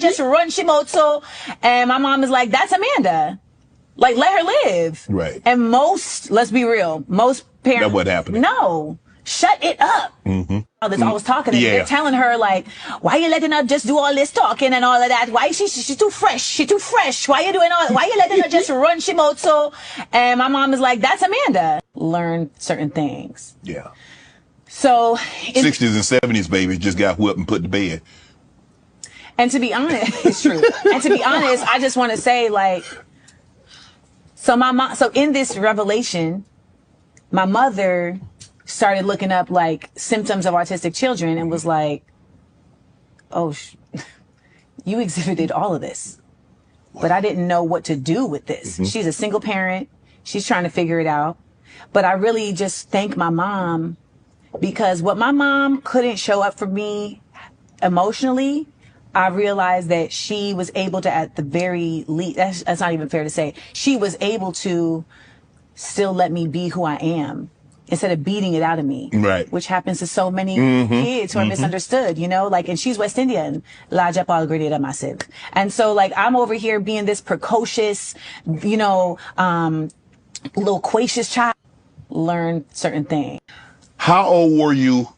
just run she mouth so, and my mom is like, that's Amanda. Like, let her live. Right. And most, let's be real, most parents. That what happened. No. Shut it up. That's always talking. Yeah. They're telling her, like, why you letting her just do all this talking and all of that? Why she's too fresh? She too fresh. Why you doing all? Why you letting her just run she mouth so? And my mom is like, that's Amanda. Learn certain things. Yeah. So 60s and 70s babies just got whipped and put to bed. And to be honest, it's true. And to be honest, I just want to say, like, so my mom. So in this revelation, my mother started looking up like symptoms of autistic children and was like, oh, you exhibited all of this, but I didn't know what to do with this. She's a single parent. She's trying to figure it out. But I really just thank my mom, because what my mom couldn't show up for me emotionally, I realized that she was able to, at the very least, that's not even fair to say, she was able to still let me be who I am, instead of beating it out of me. Right. Which happens to so many kids who are misunderstood, you know, like, and she's West Indian, La Japal Grenada Massive. And so, like, I'm over here being this precocious, you know, loquacious child. Learn certain things. How old were you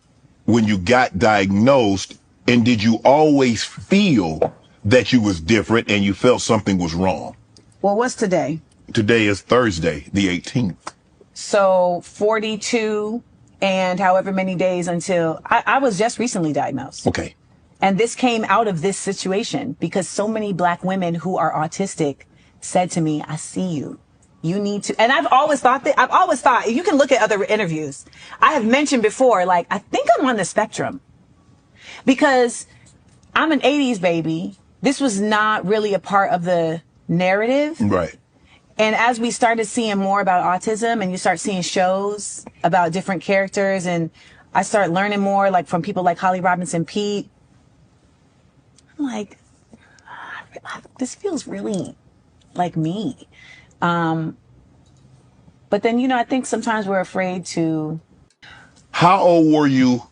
when you got diagnosed, and did you always feel that you was different and you felt something was wrong? Well, what's today? Today is Thursday, the 18th. So 42 and however many days until I was just recently diagnosed. Okay. And this came out of this situation because so many Black women who are autistic said to me, I see you. You need to. And I've always thought, you can look at other interviews. I have mentioned before, like, I think I'm on the spectrum because I'm an 80s baby. This was not really a part of the narrative. Right. And as we started seeing more about autism and you start seeing shows about different characters, and I start learning more, like, from people like Holly Robinson Peete, I'm like, this feels really like me. But then, you know, I think sometimes we're afraid to. How old were you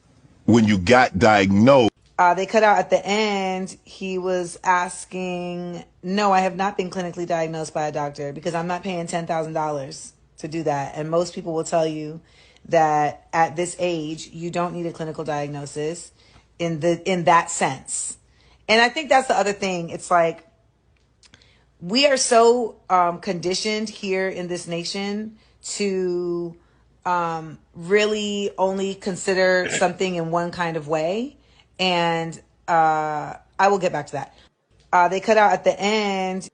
when you got diagnosed? They cut out at the end, he was asking, no, I have not been clinically diagnosed by a doctor because I'm not paying $10,000 to do that. And most people will tell you that at this age, you don't need a clinical diagnosis in that sense. And I think that's the other thing. It's like, we are so conditioned here in this nation to really only consider something in one kind of way. And I will get back to that. They cut out at the end.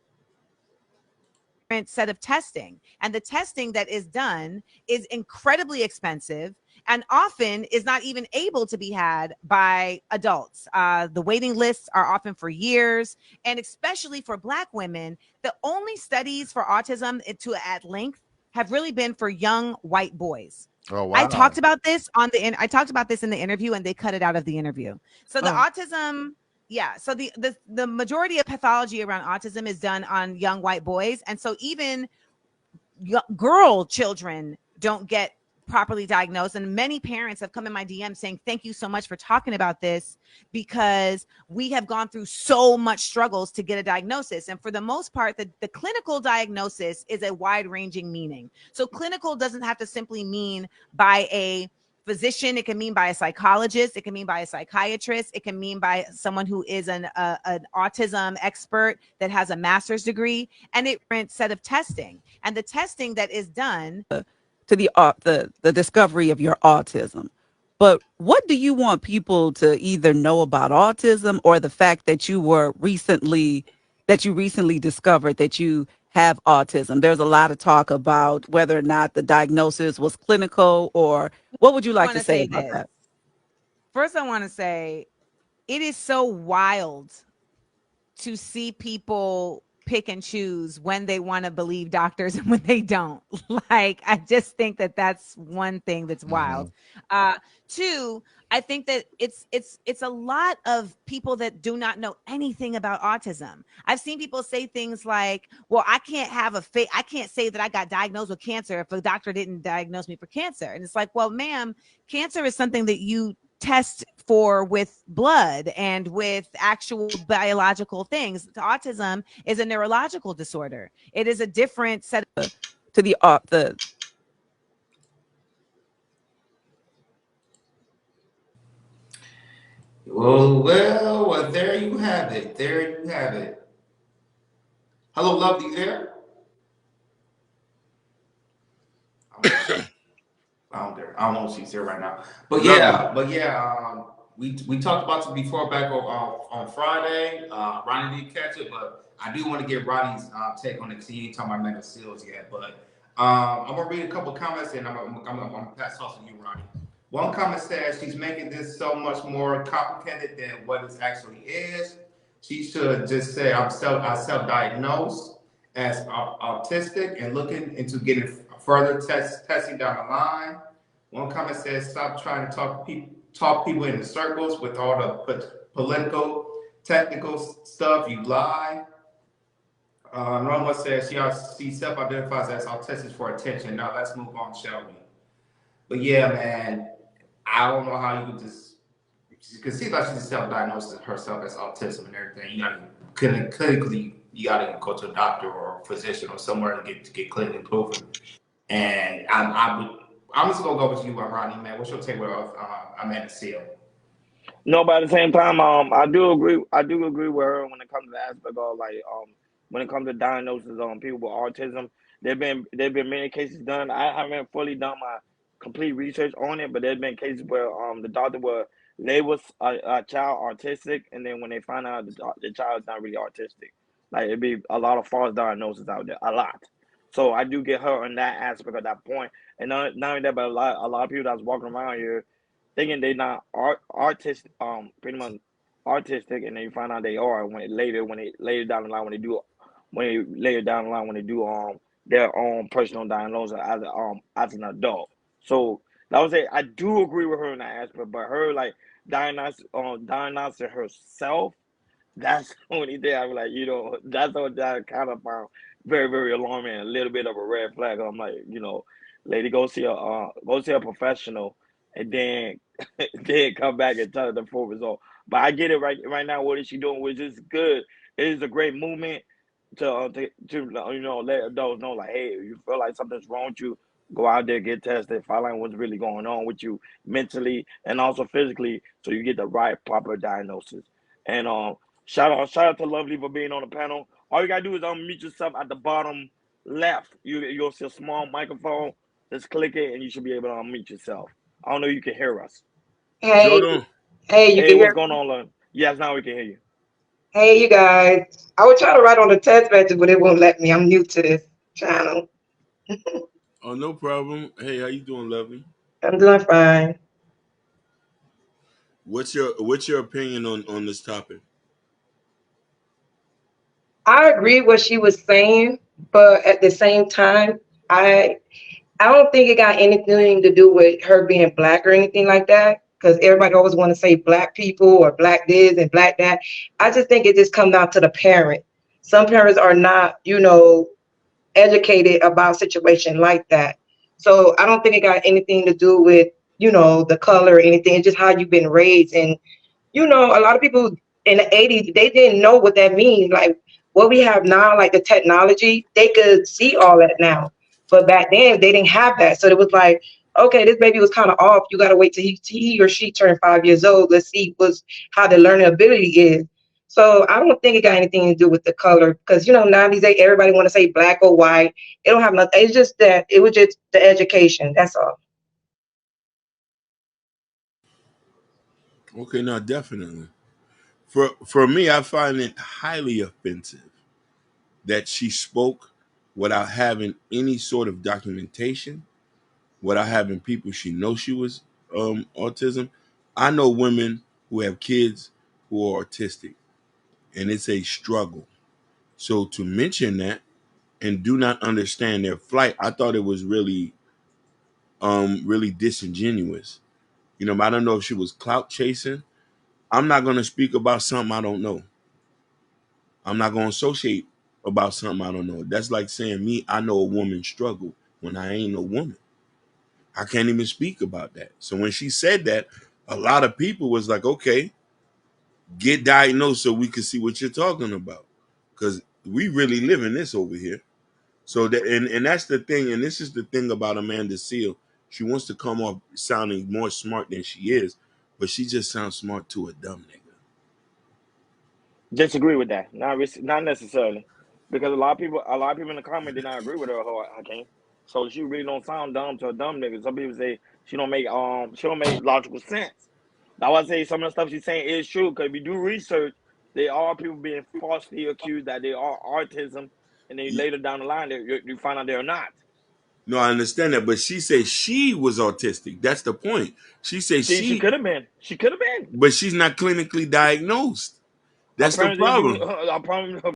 Set of testing, and the testing that is done is incredibly expensive and often is not even able to be had by adults. The waiting lists are often for years, and especially for Black women, the only studies for autism at length have really been for young white boys. Oh, wow. I talked about this in the interview, and they cut it out of the interview. So the autism. Yeah. So the majority of pathology around autism is done on young white boys. And so even girl children don't get properly diagnosed. And many parents have come in my DM saying, thank you so much for talking about this, because we have gone through so much struggles to get a diagnosis. And for the most part, the clinical diagnosis is a wide ranging meaning. So clinical doesn't have to simply mean by a physician. It can mean by a psychologist. It can mean by a psychiatrist. It can mean by someone who is an autism expert that has a master's degree, and it set of testing. And the testing that is done to the discovery of your autism. But what do you want people to either know about autism, or the fact that you recently discovered that you have autism? There's a lot of talk about whether or not the diagnosis was clinical, or what would you like to say about that? First, I want to say it is so wild to see people pick and choose when they want to believe doctors and when they don't. Like, I just think that that's one thing that's wild. Two, I think that it's a lot of people that do not know anything about autism. I've seen people say things like, well, I can't say that I got diagnosed with cancer if a doctor didn't diagnose me for cancer. And it's like, well, ma'am, cancer is something that you test for with blood and with actual biological things. Autism is a neurological disorder. It is a different set to the Well, there you have it. There you have it. Hello, lovely there. I don't there. I don't know if she's here right now. Lovely. But yeah. We talked about it before back on Friday. Ronnie didn't catch it, but I do want to get Ronnie's take on it because he ain't talking about mental seals yet. But I'm gonna read a couple comments and I'm gonna pass off to you, Ronnie. One comment says she's making this so much more complicated than what it actually is. She should just say I self-diagnosed as autistic and looking into getting further testing down the line. One comment says stop trying to talk people into circles with all the political, technical stuff. You lie. Another one says she self-identifies as autistic for attention. Now let's move on, shall we? But yeah, man, I don't know how you could just because see like she just self-diagnosed herself as autism and everything. You gotta clinically you gotta go to a doctor or a physician or somewhere to get clinically proven. And I'm just gonna go with you, Rodney, man. What's your take with Amanda Seal? No, but at the same time, I do agree. I do agree with her when it comes to the aspect of like, when it comes to diagnosis on people with autism. There've been many cases done. I haven't fully done my complete research on it, but there's been cases where the doctor was label a child autistic, and then when they find out the child's not really autistic, like it'd be a lot of false diagnoses out there, a lot. So I do get her on that aspect of that point, and not only that, but a lot of people that's walking around here thinking they not artist pretty much artistic, and then you find out they are when they later down the line when they do their own personal diagnosis as an adult. So that was it. I do agree with her in that aspect, but her like diagnosing herself, that's the only thing I'm like, that's what that kind of found very, very alarming, a little bit of a red flag. I'm like, lady, go see a professional, and then then come back and tell her the full result. But I get it right now. What is she doing? Which is good. It is a great movement to let adults know like, hey, if you feel like something's wrong with you, go out there, get tested, find out what's really going on with you mentally and also physically, so you get the right proper diagnosis. And shout out to Lovely for being on the panel. All you gotta do is unmute yourself at the bottom left. You'll see a small microphone. Just click it, and you should be able to unmute yourself. I don't know if you can hear us. Hey, Jordan. hey, you Hey, can what's hear going me? on, Lon? Yes, now we can hear you. Hey, you guys. I was trying to write on the text message, but it won't let me. I'm new to this channel. Oh, no problem. Hey, how you doing, lovely? I'm doing fine. What's your opinion on this topic? I agree what she was saying, but at the same time, I I don't think it got anything to do with her being black or anything like that. Because everybody always want to say black people or black this and black that. I just think it just comes down to the parent. Some parents are not, educated about situation like that. So I don't think it got anything to do with, the color or anything. It's just how you've been raised. And a lot of people in the 80s, they didn't know what that means. Like what we have now, like the technology, they could see all that now. But back then, they didn't have that. So it was like, okay, this baby was kind of off. You got to wait till he or she turned 5 years old. Let's see how the learning ability is. So I don't think it got anything to do with the color because, now these days, everybody want to say black or white. It don't have nothing. It's just that it was just the education. That's all. Okay, now definitely. For me, I find it highly offensive that she spoke without having any sort of documentation, without having people she knows she was autism. I know women who have kids who are autistic, and it's a struggle. So to mention that and do not understand their flight, I thought it was really disingenuous. But I don't know if she was clout chasing. I'm not gonna speak about something I don't know. I'm not gonna associate about something I don't know. That's like saying me, I know a woman's struggle when I ain't no woman. I can't even speak about that. So when she said that, a lot of people was like, okay, get diagnosed so we can see what you're talking about, because we really live in this over here. So that, and that's the thing, and this is the thing about Amanda Seal. She wants to come off sounding more smart than she is, but she just sounds smart to a dumb nigga. Disagree with that. Not necessarily, because a lot of people in the comment did not agree with her. Hakeem. So she really don't sound dumb to a dumb nigga. Some people say she don't make logical sense. Now I say some of the stuff she's saying is true, because if you do research, there are people being falsely accused that they are autism, and then later down the line you find out they're not. No, I understand that, but she said she was autistic. That's the point. She said She she, could have been. She could have been. but she's not clinically diagnosed. That's the Apparently, problem. apparently